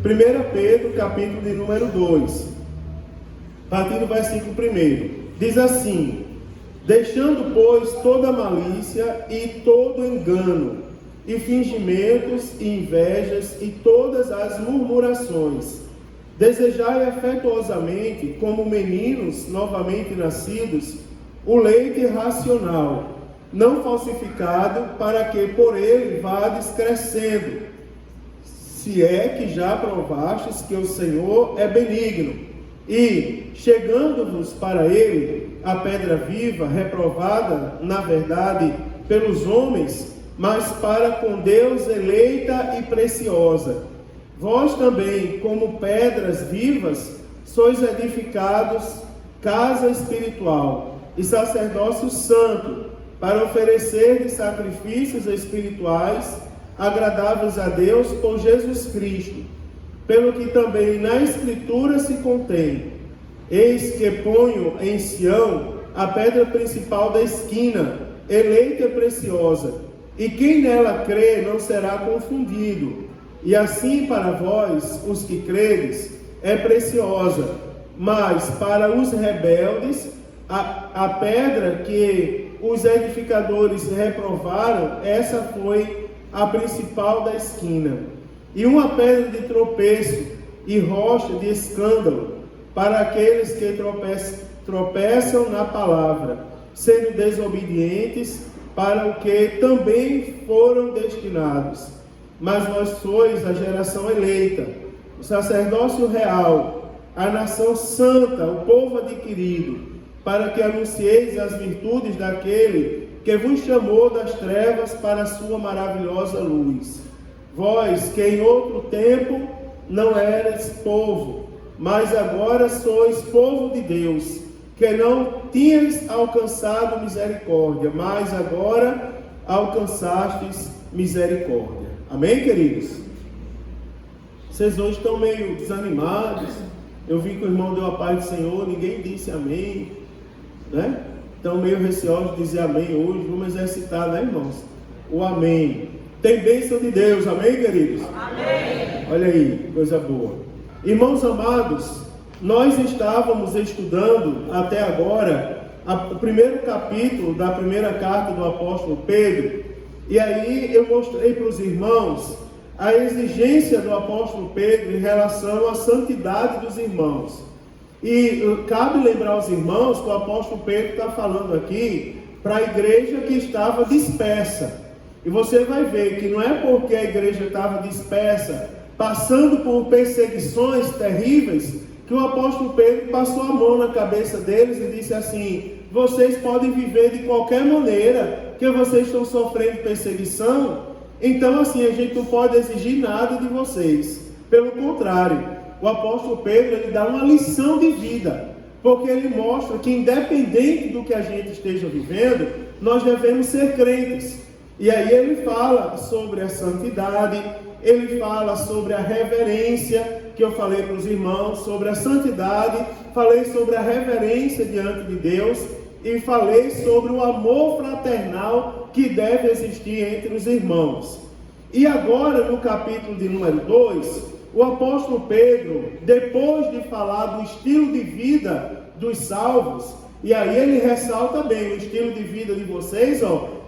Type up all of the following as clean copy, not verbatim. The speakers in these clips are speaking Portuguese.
1 Pedro, capítulo de número 2, a partir do versículo 1, diz assim: deixando, pois, toda malícia e todo engano, e fingimentos e invejas e todas as murmurações, desejai afetuosamente, como meninos novamente nascidos, o leite racional, não falsificado, para que por ele vades crescendo, se é que já provastes que o Senhor é benigno, e, chegando-vos para ele, a pedra viva, reprovada, na verdade, pelos homens, mas para com Deus eleita e preciosa. Vós também, como pedras vivas, sois edificados casa espiritual e sacerdócio santo, para oferecer sacrifícios espirituais agradáveis a Deus por Jesus Cristo, pelo que também na Escritura se contém: eis que ponho em Sião a pedra principal da esquina, eleita e preciosa, e quem nela crê não será confundido. E assim para vós, os que credes, é preciosa, mas para os rebeldes, a pedra que os edificadores reprovaram, essa foi a principal da esquina, e uma pedra de tropeço e rocha de escândalo para aqueles que tropeçam na palavra, sendo desobedientes, para o que também foram destinados. Mas vós sois a geração eleita, o sacerdócio real, a nação santa, o povo adquirido, para que anuncieis as virtudes daquele que vos chamou das trevas para a sua maravilhosa luz. Vós que em outro tempo não erais povo, mas agora sois povo de Deus, que não tinhas alcançado misericórdia, mas agora alcançastes misericórdia. Amém, queridos? Vocês hoje estão meio desanimados. Eu vi que o irmão deu a paz do Senhor, ninguém disse amém, né? Estão meio receosos de dizer amém hoje. Vamos exercitar, né, irmãos? O amém. Tem bênção de Deus, amém, queridos? Amém. Olha aí, coisa boa. Irmãos amados, nós estávamos estudando até agora o primeiro capítulo da primeira carta do apóstolo Pedro, e aí eu mostrei para os irmãos a exigência do apóstolo Pedro em relação à santidade dos irmãos. E cabe lembrar aos irmãos que o apóstolo Pedro está falando aqui para a igreja que estava dispersa. E você vai ver que não é porque a igreja estava dispersa, passando por perseguições terríveis, que o apóstolo Pedro passou a mão na cabeça deles e disse assim: vocês podem viver de qualquer maneira, que vocês estão sofrendo perseguição, então assim, a gente não pode exigir nada de vocês. Pelo contrário, o apóstolo Pedro, ele dá uma lição de vida, porque ele mostra que independente do que a gente esteja vivendo, nós devemos ser crentes. E aí ele fala sobre a santidade, ele fala sobre a reverência, que eu falei para os irmãos, sobre a santidade, falei sobre a reverência diante de Deus, e falei sobre o amor fraternal que deve existir entre os irmãos. E agora, no capítulo de número 2, o apóstolo Pedro, depois de falar do estilo de vida dos salvos, e aí ele ressalta bem: o estilo de vida de vocês,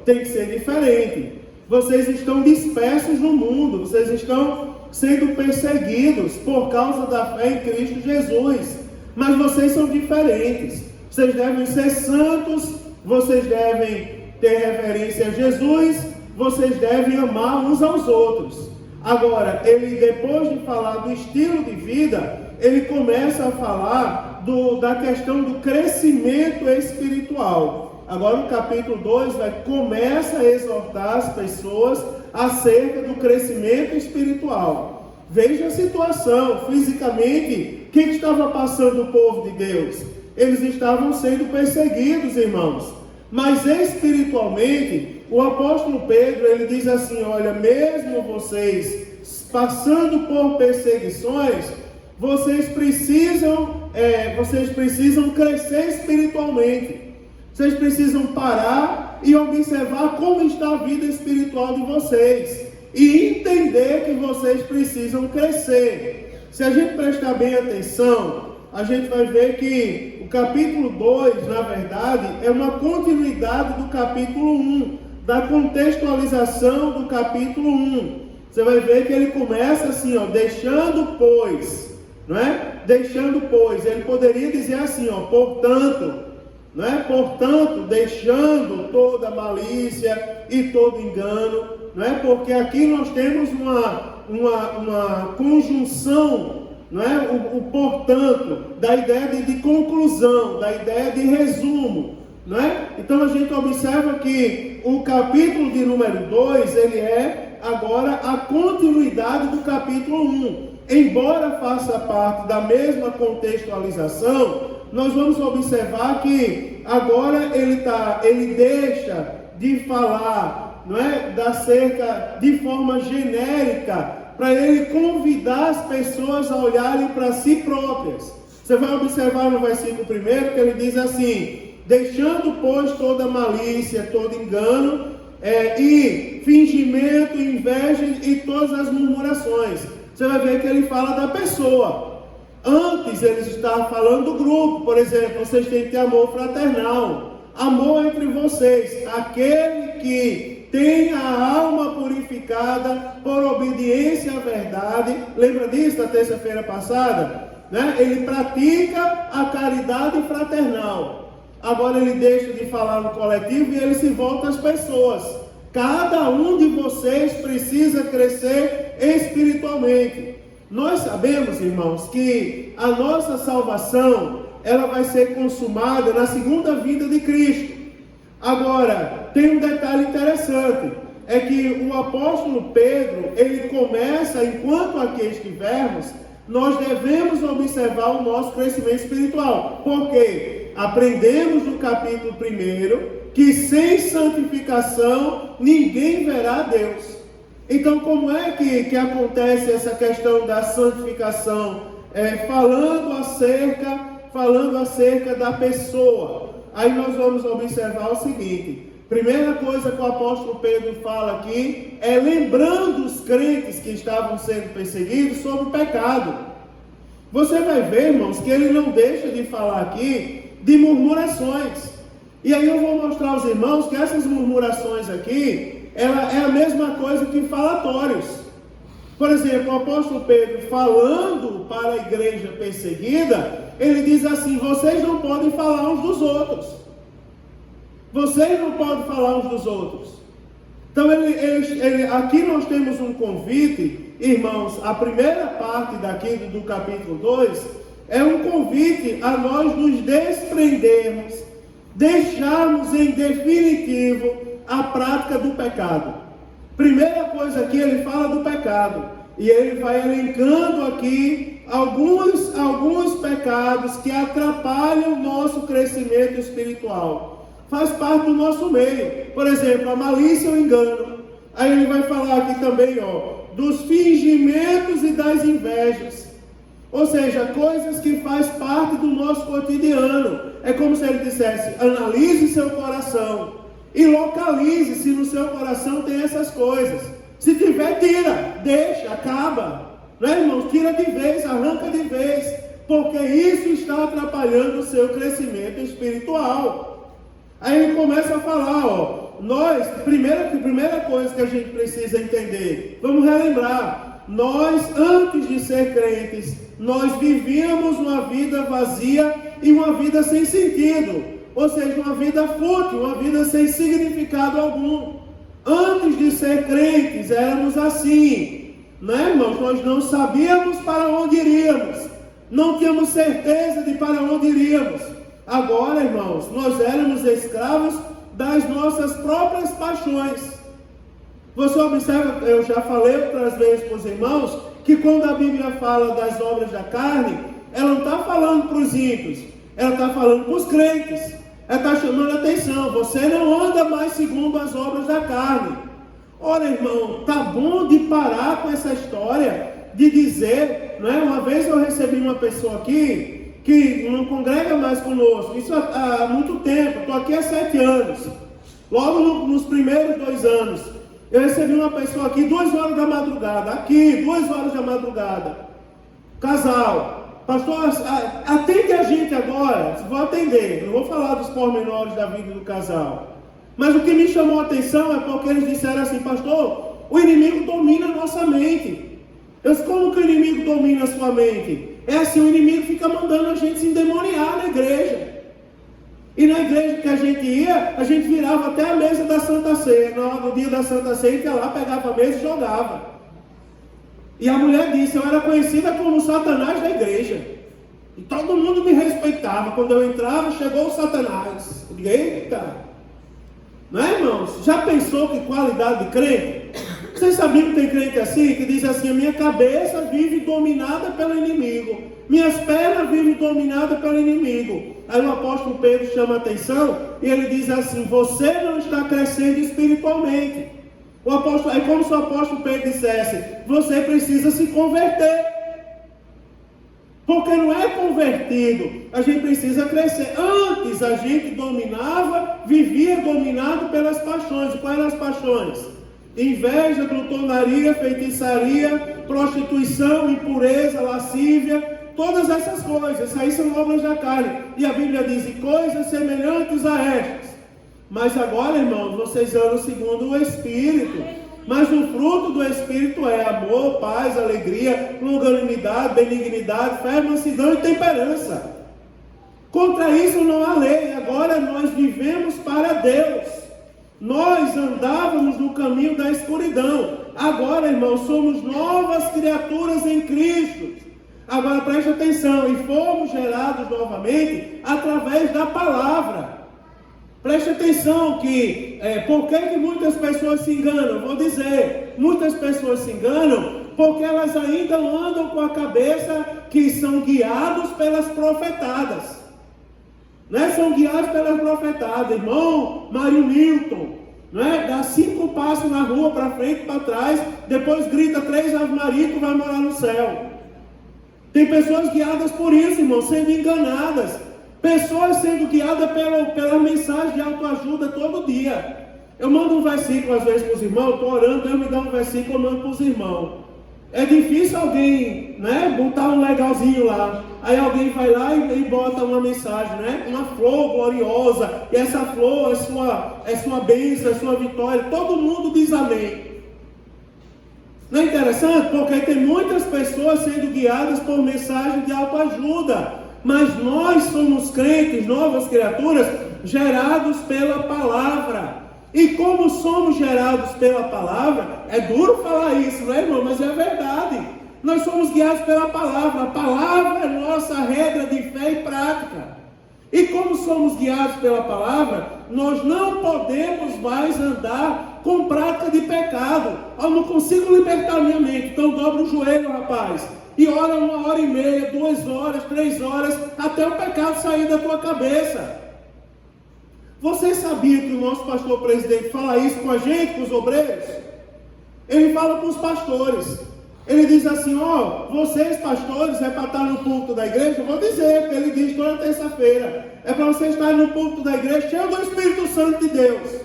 tem que ser diferente. Vocês estão dispersos no mundo, vocês estão sendo perseguidos por causa da fé em Cristo Jesus, mas vocês são diferentes. Vocês devem ser santos, vocês devem ter reverência a Jesus, vocês devem amar uns aos outros. Agora, ele, depois de falar do estilo de vida, ele começa a falar da questão do crescimento espiritual. Agora, no capítulo 2, começa a exortar as pessoas acerca do crescimento espiritual. Veja a situação, fisicamente, o que estava passando o povo de Deus? Eles estavam sendo perseguidos, irmãos. Mas espiritualmente, o apóstolo Pedro, ele diz assim: olha, mesmo vocês passando por perseguições, vocês precisam crescer espiritualmente. Vocês precisam parar e observar como está a vida espiritual de vocês. e entender que vocês precisam crescer. Se a gente prestar bem atenção, a gente vai ver que o capítulo 2, na verdade, é uma continuidade do capítulo 1, da contextualização do capítulo 1. Você vai ver que ele começa assim, ó, deixando pois, não é? Deixando pois, ele poderia dizer assim, ó, portanto, não é? Portanto, deixando toda malícia e todo engano, não é? Porque aqui nós temos uma conjunção, não é? O portanto, da ideia de conclusão, da ideia de resumo, não é? Então a gente observa que o capítulo de número 2, ele é agora a continuidade do capítulo 1. Embora faça parte da mesma contextualização, nós vamos observar que agora ele deixa de falar, não é, acerca de forma genérica, para ele convidar as pessoas a olharem para si próprias. Você vai observar no versículo 1 que ele diz assim: deixando, pois, toda malícia, todo engano, e fingimento, inveja e todas as murmurações. Você vai ver que ele fala da pessoa. Antes ele estava falando do grupo. Por exemplo, vocês têm que ter amor fraternal, amor entre vocês. Aquele que tem a alma purificada por obediência à verdade, lembra disso da terça-feira passada? Né? Ele pratica a caridade fraternal. Agora ele deixa de falar no coletivo e ele se volta às pessoas. Cada um de vocês precisa crescer espiritualmente. Nós sabemos, irmãos, que a nossa salvação, ela vai ser consumada na segunda vinda de Cristo. Agora, tem um detalhe interessante, é que o apóstolo Pedro, ele começa, enquanto aqui estivermos, nós devemos observar o nosso crescimento espiritual. Por quê? Aprendemos no capítulo 1 que sem santificação ninguém verá Deus. Então, como é que acontece essa questão da santificação? Falando acerca da pessoa. Aí nós vamos observar o seguinte: primeira coisa que o apóstolo Pedro fala aqui é lembrando os crentes que estavam sendo perseguidos sobre o pecado. Você vai ver, irmãos, que ele não deixa de falar aqui de murmurações. E aí eu vou mostrar aos irmãos que essas murmurações aqui, ela é a mesma coisa que falatórios. Por exemplo, o apóstolo Pedro, falando para a igreja perseguida, ele diz assim: vocês não podem falar uns dos outros. Vocês não podem falar uns dos outros. Então, aqui nós temos um convite, irmãos. A primeira parte daqui do capítulo 2 é um convite a nós nos desprendermos, deixarmos em definitivo a prática do pecado. Primeira coisa aqui, ele fala do pecado, e ele vai elencando aqui alguns pecados que atrapalham o nosso crescimento espiritual. Faz parte do nosso meio. Por exemplo, a malícia e o engano. Aí ele vai falar aqui também, dos fingimentos e das invejas. Ou seja, coisas que faz parte do nosso cotidiano. É como se ele dissesse: analise seu coração e localize se no seu coração tem essas coisas. Se tiver, tira, deixa, acaba. Né, irmãos? Tira de vez, arranca de vez, porque isso está atrapalhando o seu crescimento espiritual. Aí ele começa a falar, primeira coisa que a gente precisa entender, vamos relembrar, nós antes de ser crentes, nós vivíamos uma vida vazia e uma vida sem sentido, ou seja, uma vida fútil, uma vida sem significado algum. Antes de ser crentes, éramos assim, né, irmãos? Nós não sabíamos para onde iríamos, não tínhamos certeza de para onde iríamos. Agora, irmãos, nós éramos escravos das nossas próprias paixões. Você observa, eu já falei outras vezes para os irmãos, que quando a Bíblia fala das obras da carne, ela não está falando para os ímpios, ela está falando para os crentes. Ela está chamando a atenção: você não anda mais segundo as obras da carne. Olha, irmão, tá bom de parar com essa história de dizer, não é? Uma vez eu recebi uma pessoa aqui que não congrega mais conosco, isso há muito tempo, estou aqui há 7 anos, logo nos primeiros 2 anos, Eu recebi uma pessoa aqui 2 horas da madrugada, aqui, 2 horas da madrugada, casal, pastor, atende a gente agora, vou atender, não vou falar dos pormenores da vida do casal, mas o que me chamou a atenção é porque eles disseram assim, pastor, o inimigo domina a nossa mente. Eu disse, como que o inimigo domina a sua mente? É assim, o inimigo fica mandando a gente se endemoniar na igreja. E na igreja que a gente ia, a gente virava até a mesa da Santa Ceia. No dia da Santa Ceia, a gente ia lá, pegava a mesa e jogava. E a mulher disse, eu era conhecida como o Satanás da igreja. E todo mundo me respeitava. Quando eu entrava, chegou o Satanás. Eu digo, eita! Não é, irmãos? Já pensou que qualidade de crente? Vocês sabiam que tem crente assim, que diz assim, a minha cabeça vive dominada pelo inimigo. Minhas pernas vivem dominadas pelo inimigo. Aí o apóstolo Pedro chama a atenção e ele diz assim, você não está crescendo espiritualmente. É como se o apóstolo Pedro dissesse, você precisa se converter. Porque não é convertido, a gente precisa crescer. Antes a gente dominava, vivia dominado pelas paixões. Quais eram as paixões? Inveja, glutonaria, feitiçaria, prostituição, impureza, lascívia. Todas essas coisas, aí são obras da carne. E a Bíblia diz, coisas semelhantes a estas. Mas agora, irmãos, vocês andam segundo o Espírito. Mas o fruto do Espírito é amor, paz, alegria, longanimidade, benignidade, fé, mansidão e temperança. Contra isso não há lei. Agora nós vivemos para Deus. Nós andávamos no caminho da escuridão. Agora, irmãos, somos novas criaturas em Cristo. Agora preste atenção, e fomos gerados novamente através da palavra. Preste atenção que, por que muitas pessoas se enganam? Vou dizer, muitas pessoas se enganam porque elas ainda andam com a cabeça que são guiados pelas profetadas. Né? São guiados pelas profetadas, irmão Mário Milton, né? Dá 5 passos na rua, para frente e para trás, depois grita 3 Ave Maria e vai morar no céu. Tem pessoas guiadas por isso, irmão, sendo enganadas. Pessoas sendo guiadas pela mensagem de autoajuda todo dia. Eu mando um versículo às vezes para os irmãos, estou orando, Deus me dá um versículo, eu mando para os irmãos. É difícil alguém, né, botar um legalzinho lá. Aí alguém vai lá e bota uma mensagem, né? Uma flor gloriosa. E essa flor é sua bênção, é sua vitória. Todo mundo diz amém. Não é interessante? Porque tem muitas pessoas sendo guiadas por mensagem de autoajuda. Mas nós somos crentes, novas criaturas, gerados pela palavra. E como somos gerados pela palavra, é duro falar isso, não é, irmão? Mas é verdade. Nós somos guiados pela palavra. A palavra é nossa regra de fé e prática. E como somos guiados pela palavra, nós não podemos mais andar com prática de pecado. Eu não consigo libertar minha mente, então dobra o joelho, rapaz. E ora 1h30, 2 horas, 3 horas, até o pecado sair da tua cabeça. Você sabia que o nosso pastor presidente fala isso com a gente, com os obreiros? Ele fala com os pastores. Ele diz assim, vocês pastores, é para estar no púlpito da igreja? Eu vou dizer, porque ele diz toda terça-feira. É para vocês estarem no púlpito da igreja, cheio do Espírito Santo de Deus.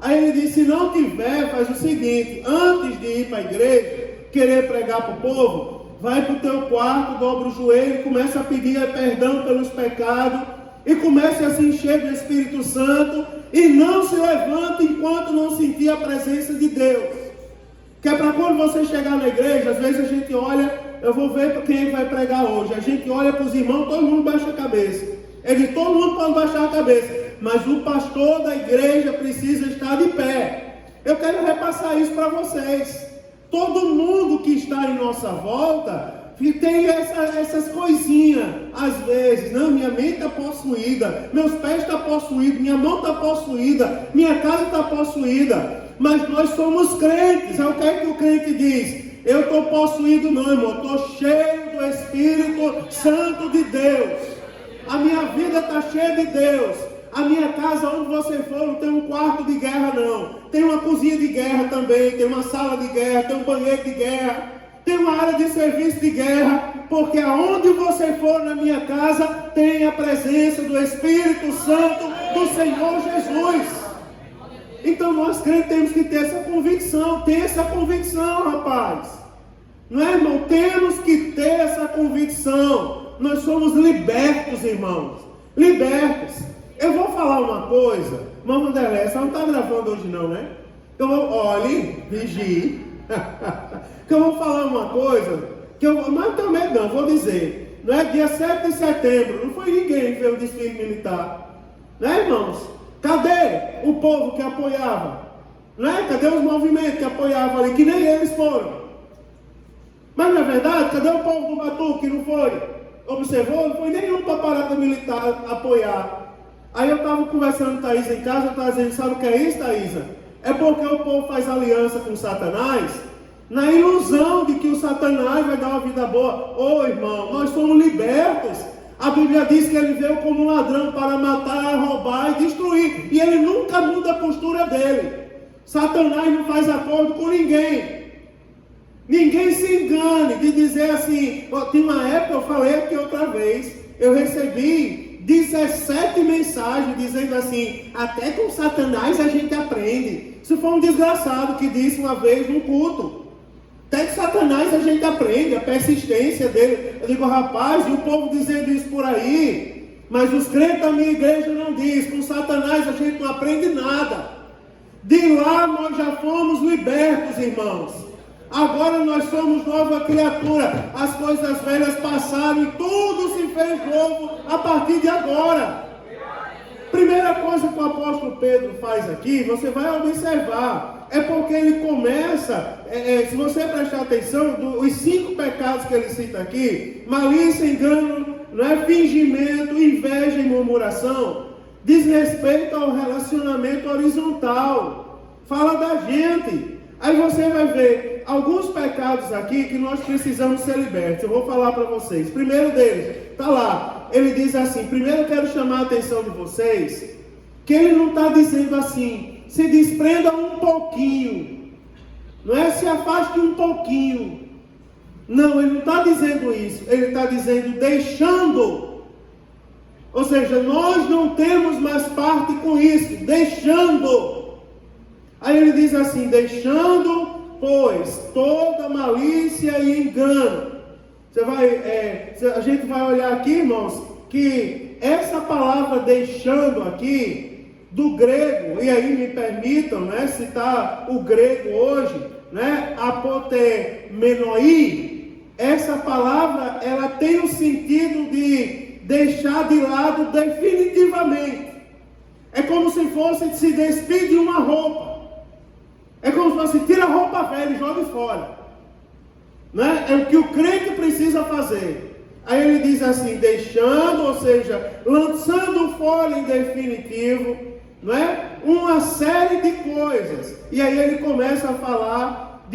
Aí ele diz, se não tiver, faz o seguinte, antes de ir para a igreja, querer pregar para o povo, vai para o teu quarto, dobra o joelho e começa a pedir perdão pelos pecados e comece a se encher do Espírito Santo e não se levante enquanto não sentir a presença de Deus. Que é para quando você chegar na igreja, às vezes a gente olha, eu vou ver para quem vai pregar hoje, a gente olha para os irmãos, todo mundo baixa a cabeça. Ele diz, todo mundo pode baixar a cabeça, mas o pastor da igreja precisa estar de pé. Eu quero repassar isso para vocês. Todo mundo que está em nossa volta tem essas coisinhas, às vezes, não, minha mente está possuída, meus pés estão possuídos, minha mão está possuída, minha casa está possuída, mas nós somos crentes. O que é que o crente diz? Eu estou possuído não, irmão, estou cheio do Espírito Santo de Deus, a minha vida está cheia de Deus. A minha casa, onde você for, não tem um quarto de guerra não, tem uma cozinha de guerra também, tem uma sala de guerra, tem um banheiro de guerra, tem uma área de serviço de guerra, porque aonde você for na minha casa, tem a presença do Espírito Santo do Senhor Jesus. Então nós crentes temos que ter essa convicção. Tem essa convicção, rapaz. Não é, irmão? Temos que ter essa convicção. Nós somos libertos, irmãos. Libertos. Eu vou falar uma coisa. Irmão Vanderlei, você não está gravando hoje não, né? Então, olhe, vigie. Que eu vou falar uma coisa. Não tenho medo não, vou dizer. Não é dia 7 de setembro. Não foi ninguém que fez o desfile militar. Né, irmãos? Cadê o povo que apoiava? Não é? Cadê os movimentos que apoiavam ali? Que nem eles foram. Mas não é verdade? Cadê o povo do Batu que não foi? Observou? Não foi nenhum para a parada militar apoiar. Aí eu estava conversando com Thaisa em casa, eu estava dizendo, sabe o que é isso, Thaisa? É porque o povo faz aliança com Satanás, na ilusão de que o Satanás vai dar uma vida boa. Ô irmão, nós somos libertos. A Bíblia diz que ele veio como um ladrão para matar, roubar e destruir. E ele nunca muda a postura dele. Satanás não faz acordo com ninguém. Ninguém se engane de dizer assim. Tem uma época, eu falei aqui outra vez, eu recebi 17 mensagens dizendo assim, até com Satanás a gente aprende. Isso foi um desgraçado que disse uma vez num culto. Até que Satanás a gente aprende, a persistência dele. Eu digo, rapaz, e o povo dizendo isso por aí, mas os crentes da minha igreja não dizem, com Satanás a gente não aprende nada. De lá nós já fomos libertos, irmãos. Agora nós somos nova criatura. As coisas velhas passaram e tudo se fez novo a partir de agora. Primeira coisa que o apóstolo Pedro faz aqui, você vai observar, é porque ele começa, se você prestar atenção, os 5 pecados que ele cita aqui, malícia, engano, não é, fingimento, inveja e murmuração, diz respeito ao relacionamento horizontal, fala da gente. Aí você vai ver alguns pecados aqui que nós precisamos ser libertos. Eu vou falar para vocês. Primeiro deles, está lá. Ele diz assim, primeiro eu quero chamar a atenção de vocês, que ele não está dizendo assim, se desprenda um pouquinho. Não é se afaste um pouquinho. Não, ele não está dizendo isso. Ele está dizendo deixando. Ou seja, nós não temos mais parte com isso. Deixando. Aí ele diz assim, deixando, pois, toda malícia e engano. A gente vai olhar aqui, irmãos, que essa palavra deixando aqui, do grego, e aí me permitam, né, citar o grego hoje, né, apotemenoi, essa palavra, ela tem o sentido de deixar de lado definitivamente. É como se fosse se despedir de uma roupa. É como se fosse, tira a roupa velha e joga fora. Né? É o que o crente precisa fazer. Aí ele diz assim, deixando, ou seja, lançando fora em definitivo, não é? Uma série de coisas. E aí ele começa a falar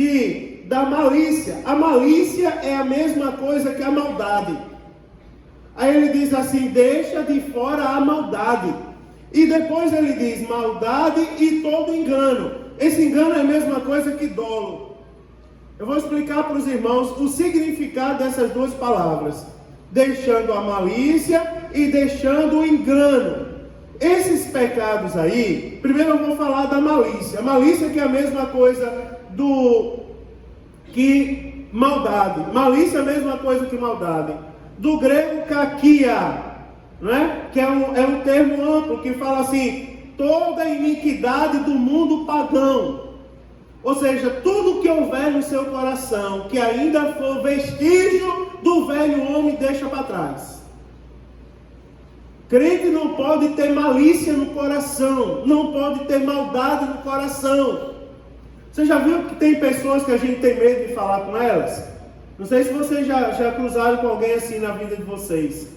da malícia. A malícia é a mesma coisa que a maldade. Aí ele diz assim, deixa de fora a maldade. E depois ele diz, maldade e todo engano. Esse engano é a mesma coisa que dolo. Eu vou explicar para os irmãos o significado dessas duas palavras. Deixando a malícia e deixando o engano. Esses pecados aí, primeiro eu vou falar da malícia. A malícia que é a mesma coisa que maldade. Malícia é a mesma coisa que maldade. Do grego kakia, não é? Que é um termo amplo que fala assim, toda a iniquidade do mundo pagão. Ou seja, tudo que houver no seu coração, que ainda for vestígio do velho homem, deixa para trás. Crente não pode ter malícia no coração, não pode ter maldade no coração. Você já viu que tem pessoas que a gente tem medo de falar com elas? Não sei se vocês já cruzaram com alguém assim na vida de vocês.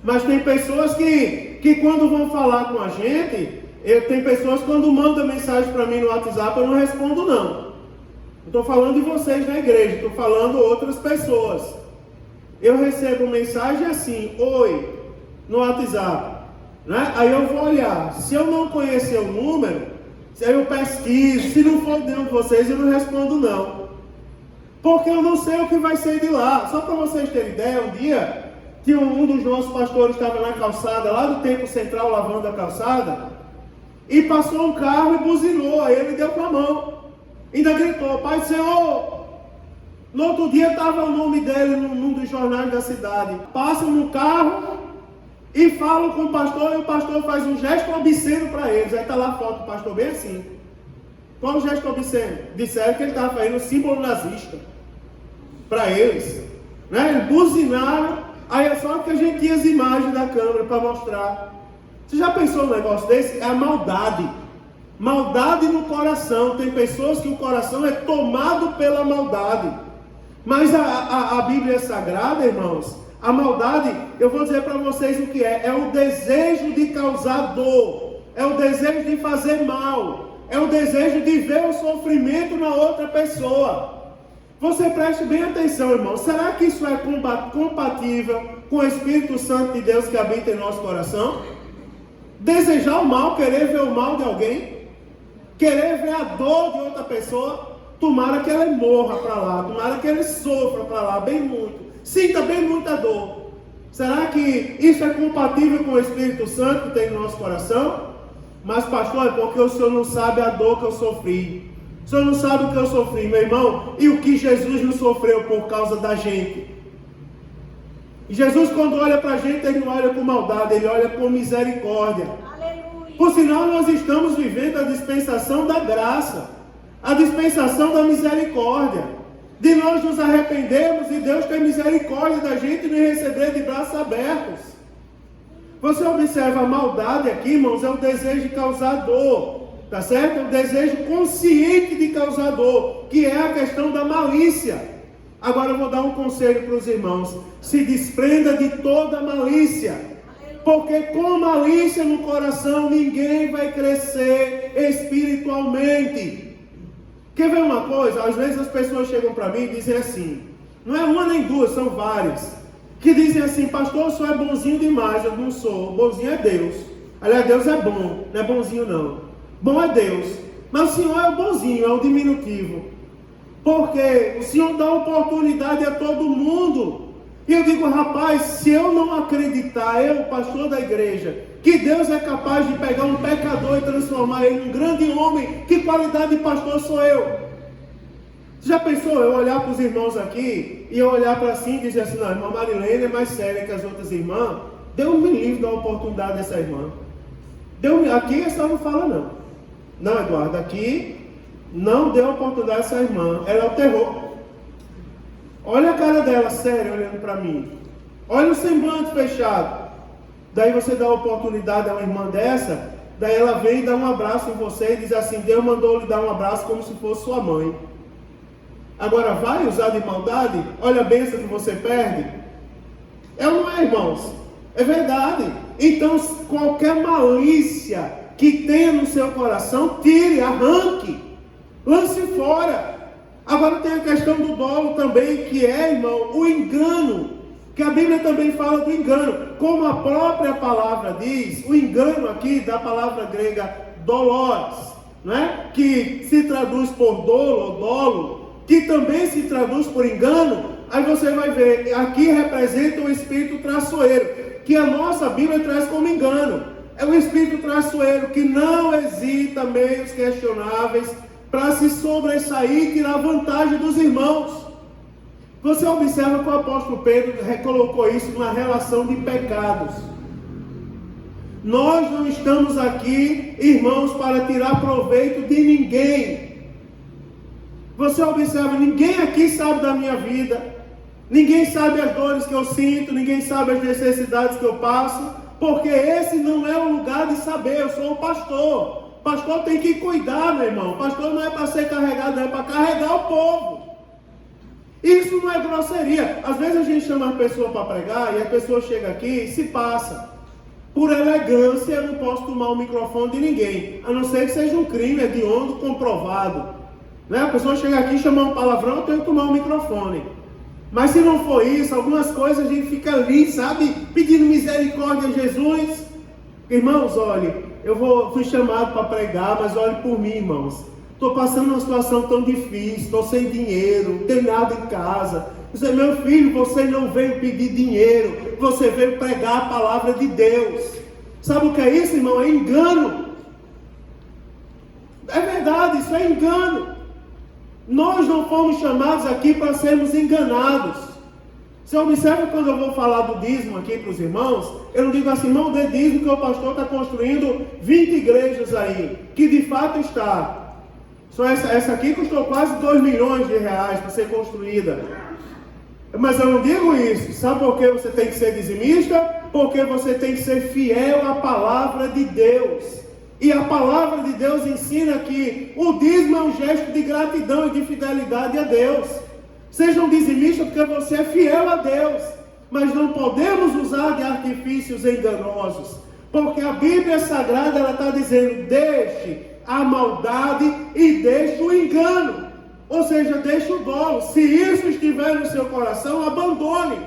Mas tem pessoas que quando vão falar com a gente, tem pessoas que quando mandam mensagem para mim no WhatsApp, eu não respondo não. Eu estou falando de vocês na igreja, estou falando outras pessoas. Eu recebo mensagem assim, oi, no WhatsApp. Né? Aí eu vou olhar, se eu não conhecer o número, aí eu pesquiso, se não for nenhum de vocês, eu não respondo não. Porque eu não sei o que vai ser de lá. Só para vocês terem ideia, um dia, tinha um dos nossos pastores estava na calçada, lá do Templo Central, lavando a calçada. E passou um carro e buzinou, aí ele deu com a mão. Ainda gritou, Pai do Senhor. No outro dia estava o nome dele num dos jornais da cidade. Passam no carro e falam com o pastor, e o pastor faz um gesto obsceno para eles. Aí está lá a foto do pastor bem assim. Qual o gesto obsceno? Disseram que ele estava fazendo um símbolo nazista para eles. Né? Eles buzinaram, aí é só que a gente tinha as imagens da câmera para mostrar. Você já pensou num negócio desse? É a maldade. Maldade no coração. Tem pessoas que o coração é tomado pela maldade. Mas a Bíblia é sagrada, irmãos. A maldade, eu vou dizer para vocês o que é. É o desejo de causar dor. É o desejo de fazer mal. É o desejo de ver o sofrimento na outra pessoa. Você preste bem atenção, irmão. Será que isso é compatível com o Espírito Santo de Deus que habita em nosso coração? Desejar o mal, querer ver o mal de alguém? Querer ver a dor de outra pessoa? Tomara que ela morra para lá. Tomara que ele sofra para lá, bem muito. Sinta bem muita dor. Será que isso é compatível com o Espírito Santo que tem no nosso coração? Mas pastor, é porque o senhor não sabe a dor que eu sofri. O senhor não sabe o que eu sofri, meu irmão. E o que Jesus não sofreu por causa da gente. Jesus, quando olha para a gente, ele não olha com maldade, ele olha com misericórdia. Aleluia. Por sinal, nós estamos vivendo a dispensação da graça, a dispensação da misericórdia. De nós nos arrependermos e Deus ter misericórdia da gente e nos receber de braços abertos. Você observa a maldade aqui, irmãos, é o desejo de causar dor, tá certo? É o desejo consciente de causar dor, que é a questão da malícia. Agora eu vou dar um conselho para os irmãos: se desprenda de toda malícia, porque com malícia no coração ninguém vai crescer espiritualmente. Quer ver uma coisa? Às vezes as pessoas chegam para mim e dizem assim, não é uma nem duas, são várias, que dizem assim, pastor, o senhor é bonzinho demais. Eu não sou, bonzinho é Deus. Aliás, Deus é bom, não é bonzinho não. Bom é Deus, mas o senhor é o bonzinho, é o diminutivo, porque o senhor dá oportunidade a todo mundo. E eu digo, rapaz, se eu não acreditar, eu, pastor da igreja, que Deus é capaz de pegar um pecador e transformar ele em um grande homem, que qualidade de pastor sou eu? Você já pensou eu olhar para os irmãos aqui e eu olhar para assim e dizer assim, não, a irmã Marilene é mais séria que as outras irmãs? Deus me livre da oportunidade dessa irmã. Aqui essa não fala não. Não, Eduardo, aqui não deu oportunidade a essa irmã. Ela é o terror. Olha a cara dela, séria, olhando para mim. Olha o semblante fechado. Daí você dá a oportunidade a uma irmã dessa, daí ela vem e dá um abraço em você e diz assim, Deus mandou lhe dar um abraço como se fosse sua mãe. Agora vai usar de maldade? Olha a bênção que você perde. É ou não é, irmãos? É verdade. Então qualquer malícia que tenha no seu coração, tire, arranque, lance fora. Agora tem a questão do dolo também, que é, irmão, o engano, que a Bíblia também fala do engano, como a própria palavra diz, o engano aqui da palavra grega dolores, né? Que se traduz por dolo ou dolo, que também se traduz por engano. Aí você vai ver, aqui representa o espírito traiçoeiro, que a nossa Bíblia traz como engano. É o espírito traiçoeiro que não hesita meios questionáveis para se sobressair e tirar vantagem dos irmãos. Você observa que o apóstolo Pedro recolocou isso numa relação de pecados. Nós não estamos aqui, irmãos, para tirar proveito de ninguém. Você observa, ninguém aqui sabe da minha vida, ninguém sabe as dores que eu sinto, ninguém sabe as necessidades que eu passo, porque esse não é o lugar de saber. Eu sou o pastor. Pastor tem que cuidar, meu irmão. Pastor não é para ser carregado, é para carregar o povo. Isso não é grosseria. Às vezes a gente chama a pessoa para pregar e a pessoa chega aqui e se passa. Por elegância, eu não posso tomar o microfone de ninguém, a não ser que seja um crime hediondo comprovado. Né? A pessoa chega aqui e chama um palavrão, eu tenho que tomar o microfone. Mas se não for isso, algumas coisas a gente fica ali, sabe? Pedindo misericórdia a Jesus. Irmãos, olhe. Fui chamado para pregar, mas olhe por mim, irmãos. Estou passando uma situação tão difícil, estou sem dinheiro, não tenho nada em casa. Você, meu filho, você não veio pedir dinheiro, você veio pregar a palavra de Deus. Sabe o que é isso, irmão? É engano. É verdade, isso é engano. Nós não fomos chamados aqui para sermos enganados. Você observa quando eu vou falar do dízimo aqui para os irmãos, eu não digo assim, irmão, dê dízimo que o pastor está construindo 20 igrejas aí, que de fato está. Só essa aqui custou quase 2 milhões de reais para ser construída. Mas eu não digo isso. Sabe por que você tem que ser dizimista? Porque você tem que ser fiel à palavra de Deus. E a palavra de Deus ensina que o dízimo é um gesto de gratidão e de fidelidade a Deus. Seja um dizimista porque você é fiel a Deus. Mas não podemos usar de artifícios enganosos. Porque a Bíblia Sagrada ela está dizendo, deixe a maldade e deixe o engano. Ou seja, deixe o dolo. Se isso estiver no seu coração, abandone.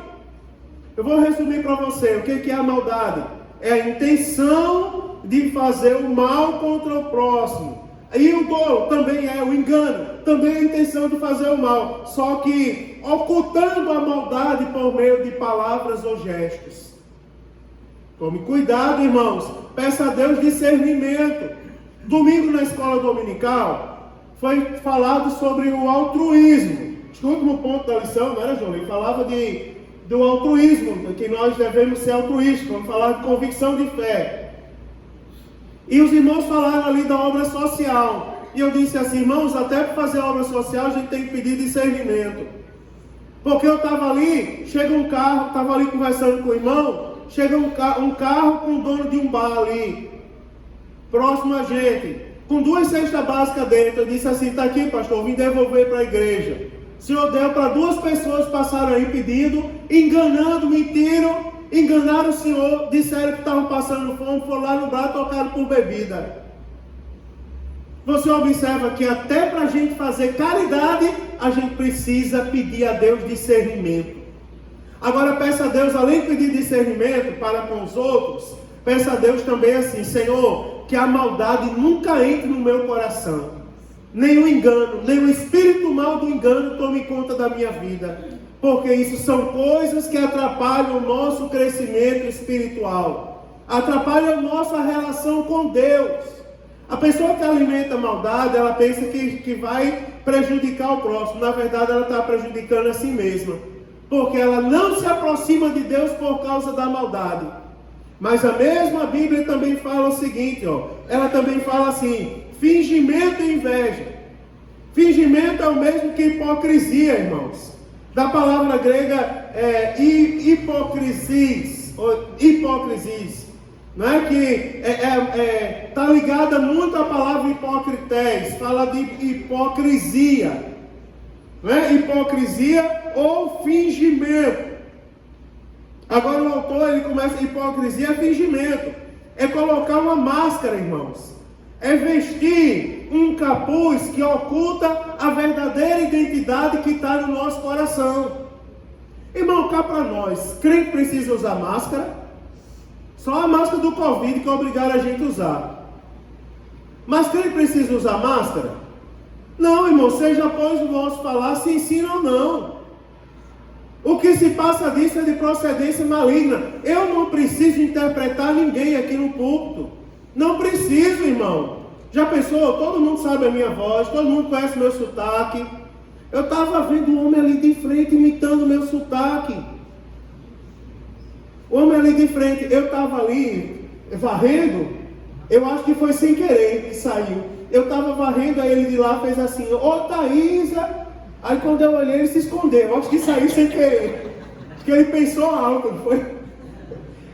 Eu vou resumir para você. O que é a maldade? É a intenção de fazer o mal contra o próximo. E o dolo também é o engano. Também é a intenção de fazer o mal. Só que ocultando a maldade por meio de palavras ou gestos. Tome cuidado, irmãos. Peça a Deus discernimento. Domingo na escola dominical foi falado sobre o altruísmo. Acho que o último ponto da lição, não era, João? Ele falava do altruísmo, que nós devemos ser altruístas. Vamos falar de convicção de fé. E os irmãos falaram ali da obra social. E eu disse assim, irmãos, até para fazer obra social a gente tem que pedir discernimento. Porque eu estava ali, chega um carro, estava ali conversando com o irmão, chega um carro com o dono de um bar ali, próximo a gente, com 2 cestas básicas dentro. Eu disse assim, está aqui pastor, eu vim devolver para a igreja. O senhor deu para 2 pessoas, passaram aí pedindo, enganando, mentiram, enganaram o senhor, disseram que estavam passando fome, foram lá no bar, tocaram por bebida. Você observa que até para a gente fazer caridade, a gente precisa pedir a Deus discernimento. Agora peça a Deus, além de pedir discernimento para com os outros, peça a Deus também assim, Senhor, que a maldade nunca entre no meu coração. Nem o engano, nem o espírito mal do engano tome conta da minha vida. Porque isso são coisas que atrapalham o nosso crescimento espiritual. Atrapalham a nossa relação com Deus. A pessoa que alimenta a maldade, ela pensa que vai prejudicar o próximo. Na verdade, ela está prejudicando a si mesma. Porque ela não se aproxima de Deus por causa da maldade. Mas a mesma Bíblia também fala o seguinte, ela também fala assim, fingimento e inveja. Fingimento é o mesmo que hipocrisia, irmãos. Da palavra grega hipocrisis, não é que está ligada muito à palavra hipocrités, fala de hipocrisia, não é? Hipocrisia ou fingimento. Agora o autor ele começa, hipocrisia é fingimento, é colocar uma máscara, irmãos. É vestir um capuz que oculta a verdadeira identidade que está no nosso coração. Irmão, cá para nós, crente precisa usar máscara? Só a máscara do Covid que obrigaram a gente a usar. Mas crente precisa usar máscara? Não, irmão, seja após o vosso falar, se ensina ou não. O que se passa disso é de procedência maligna. Eu não preciso interpretar ninguém aqui no púlpito. Não preciso, irmão. Já pensou? Todo mundo sabe a minha voz, todo mundo conhece meu sotaque. Eu estava vendo um homem ali de frente imitando meu sotaque. O homem ali de frente, eu estava ali varrendo, eu acho que foi sem querer que saiu. Eu estava varrendo, aí ele de lá fez assim, ô Thaísa. Aí quando eu olhei, ele se escondeu. Eu acho que saiu sem querer. Acho que ele pensou algo, não foi?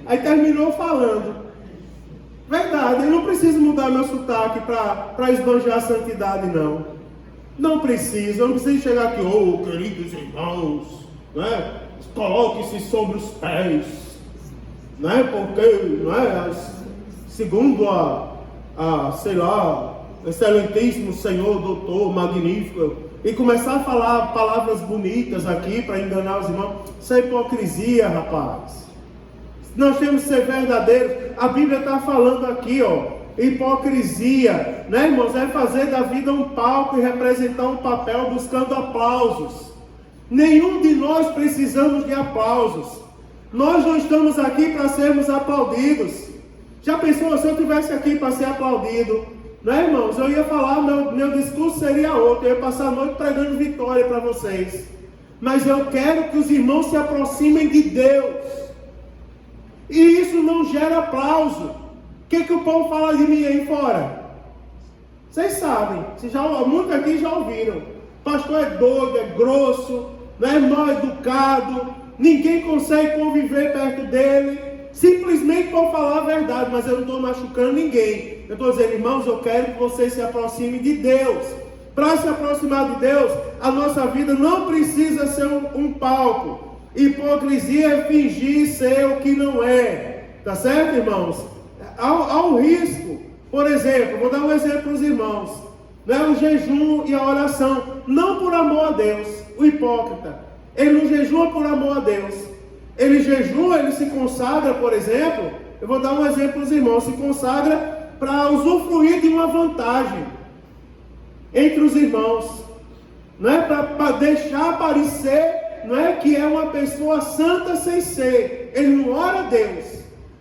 Aí terminou falando. Verdade, eu não preciso mudar meu sotaque para esbanjar a santidade, não. Não preciso, eu não preciso chegar aqui, queridos irmãos, né? Coloque-se sobre os pés, né? Porque, né? Segundo sei lá, excelentíssimo Senhor, doutor, magnífico, e começar a falar palavras bonitas aqui para enganar os irmãos, isso é hipocrisia, rapaz. Nós temos que ser verdadeiros. A Bíblia está falando aqui, hipocrisia, né, irmãos? É fazer da vida um palco e representar um papel buscando aplausos. Nenhum de nós precisamos de aplausos. Nós não estamos aqui para sermos aplaudidos. Já pensou se eu estivesse aqui para ser aplaudido? Né, irmãos? Eu ia falar, meu discurso seria outro, eu ia passar a noite pregando vitória para vocês. Mas eu quero que os irmãos se aproximem de Deus. E isso não gera aplauso. O que o povo fala de mim aí fora? Vocês sabem, muitos aqui já ouviram. Pastor é doido, é grosso, não é mal educado, ninguém consegue conviver perto dele, simplesmente por falar a verdade, mas eu não estou machucando ninguém. Eu estou dizendo, irmãos, eu quero que vocês se aproximem de Deus. Para se aproximar de Deus, a nossa vida não precisa ser um palco. Hipocrisia é fingir ser o que não é. Tá certo, irmãos? Há um risco. Por exemplo, vou dar um exemplo para os irmãos. Né? O jejum e a oração. Não por amor a Deus. O hipócrita. Ele não jejua por amor a Deus. Ele jejua, ele se consagra, por exemplo. Eu vou dar um exemplo para os irmãos. Se consagra para usufruir de uma vantagem entre os irmãos. Não é para deixar parecer, não é que é uma pessoa santa sem ser. Ele não ora a Deus,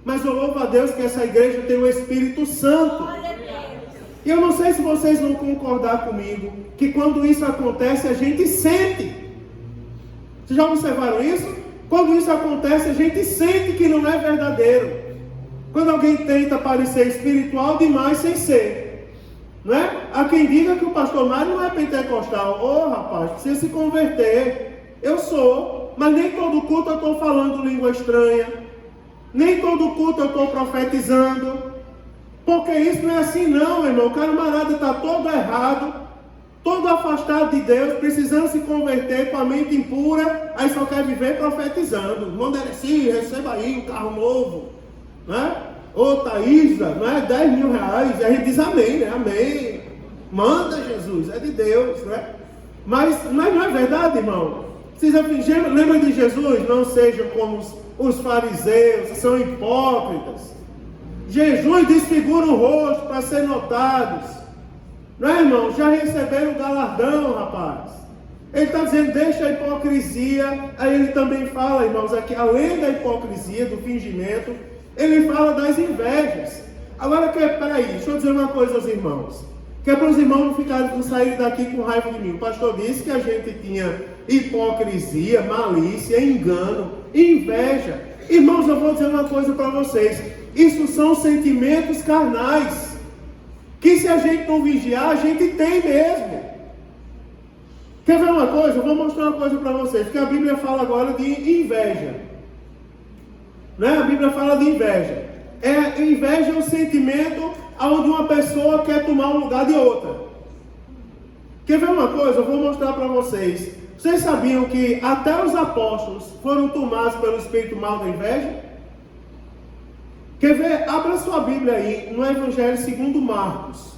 mas eu louvo a Deus que essa igreja tem o Espírito Santo. E eu não sei se vocês vão concordar comigo, que quando isso acontece a gente sente. Vocês já observaram isso? Quando isso acontece a gente sente que não é verdadeiro. Quando alguém tenta parecer espiritual demais sem ser. Não é? Há quem diga que o pastor Mário não é pentecostal. Ô rapaz, precisa se converter. Eu sou, mas nem todo culto eu estou falando língua estranha. Nem todo culto eu estou profetizando. Porque isso não é assim não, irmão. O camarada está todo errado, todo afastado de Deus, precisando se converter com a mente impura, aí só quer viver profetizando. Manda assim, receba aí um carro novo. Né? Ô Thaísa, não é 10 mil reais, e a gente diz amém, né? Amém. Manda Jesus, é de Deus, né? Mas não é verdade, irmão? Vocês lembram de Jesus? Não sejam como os fariseus, que são hipócritas. Jejum e desfigura o rosto para ser notados. Não é, irmão? Já receberam o galardão, rapaz. Ele está dizendo, deixa a hipocrisia. Aí ele também fala, irmãos, aqui, além da hipocrisia, do fingimento, ele fala das invejas. Agora, peraí, deixa eu dizer uma coisa aos irmãos. Que é para os irmãos não saírem daqui com raiva de mim. O pastor disse que a gente tinha hipocrisia, malícia, engano, inveja. Irmãos, eu vou dizer uma coisa para vocês. Isso são sentimentos carnais. Que se a gente não vigiar, a gente tem mesmo. Quer ver uma coisa? Eu vou mostrar uma coisa para vocês. Que a Bíblia fala agora de inveja. Né? A Bíblia fala de inveja. Inveja é um sentimento onde uma pessoa quer tomar o lugar de outra. Quer ver uma coisa? Eu vou mostrar para vocês. Vocês sabiam que até os apóstolos foram tomados pelo espírito mal da inveja? Quer ver? Abra sua Bíblia aí no Evangelho segundo Marcos,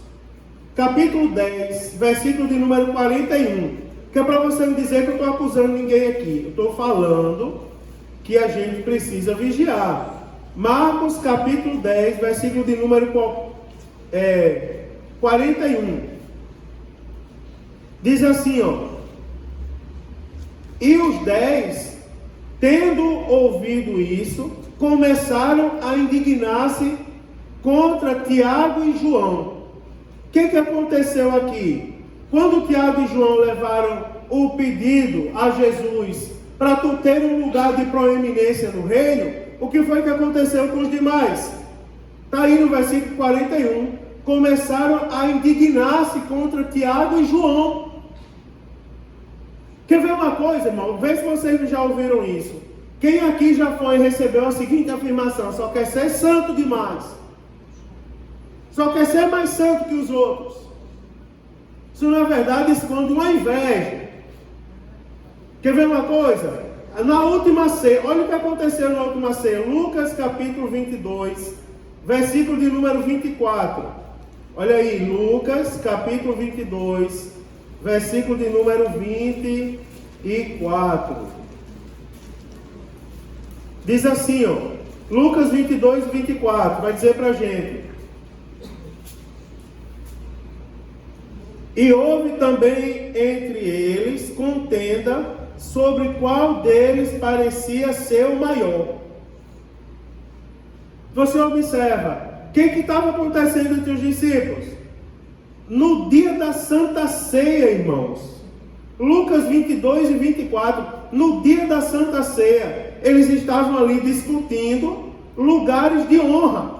capítulo 10, versículo de número 41. Que é para você não dizer que eu estou acusando ninguém aqui. Eu estou falando que a gente precisa vigiar. Marcos capítulo 10, versículo de número 41. Diz assim, ó. E os 10, tendo ouvido isso, começaram a indignar-se contra Tiago e João. O que aconteceu aqui? Quando Tiago e João levaram o pedido a Jesus para tu ter um lugar de proeminência no reino, o que foi que aconteceu com os demais? Está aí no versículo 41. Começaram a indignar-se contra Tiago e João. Quer ver uma coisa, irmão? Vê se vocês já ouviram isso. Quem aqui já foi e recebeu a seguinte afirmação: só quer ser santo demais. Só quer ser mais santo que os outros. Isso na verdade esconde uma inveja. Quer ver uma coisa? Na última ceia, olha o que aconteceu na última ceia. Lucas capítulo 22, versículo de número 24. Olha aí, Lucas capítulo 22, versículo de número 24. Diz assim, ó. Lucas 22, 24. Vai dizer pra gente. E houve também entre eles contenda sobre qual deles parecia ser o maior. Você observa, o que estava acontecendo entre os discípulos? no dia da Santa Ceia, irmãos. Lucas 22 e 24. No dia da Santa Ceia, eles estavam ali discutindo lugares de honra.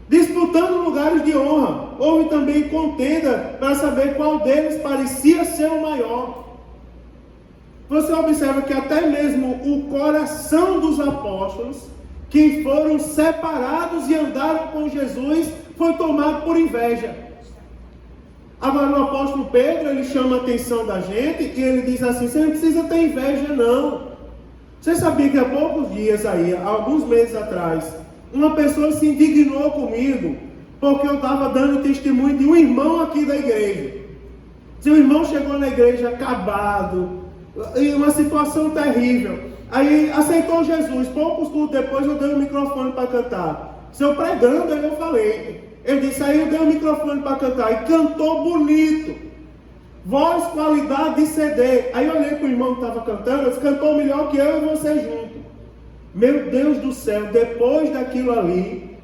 Disputando lugares de honra. Houve também contenda para saber qual deles parecia ser o maior. Você observa que até mesmo o coração dos apóstolos, que foram separados e andaram com Jesus, foi tomado por inveja. Agora o apóstolo Pedro, ele chama a atenção da gente e ele diz assim: você não precisa ter inveja não. Você sabia que há poucos dias aí, há alguns meses atrás, uma pessoa se indignou comigo porque eu estava dando testemunho de um irmão aqui da igreja. Seu irmão chegou na igreja acabado, em uma situação terrível. Aí aceitou Jesus. Poucos cultos depois eu dei o microfone para cantar. Se eu pregando, aí eu falei. Eu disse, aí eu dei o microfone para cantar. E cantou bonito. Voz, qualidade de CD. Aí eu olhei para o irmão que estava cantando. Ele cantou melhor que eu e você junto. Meu Deus do céu, depois daquilo ali,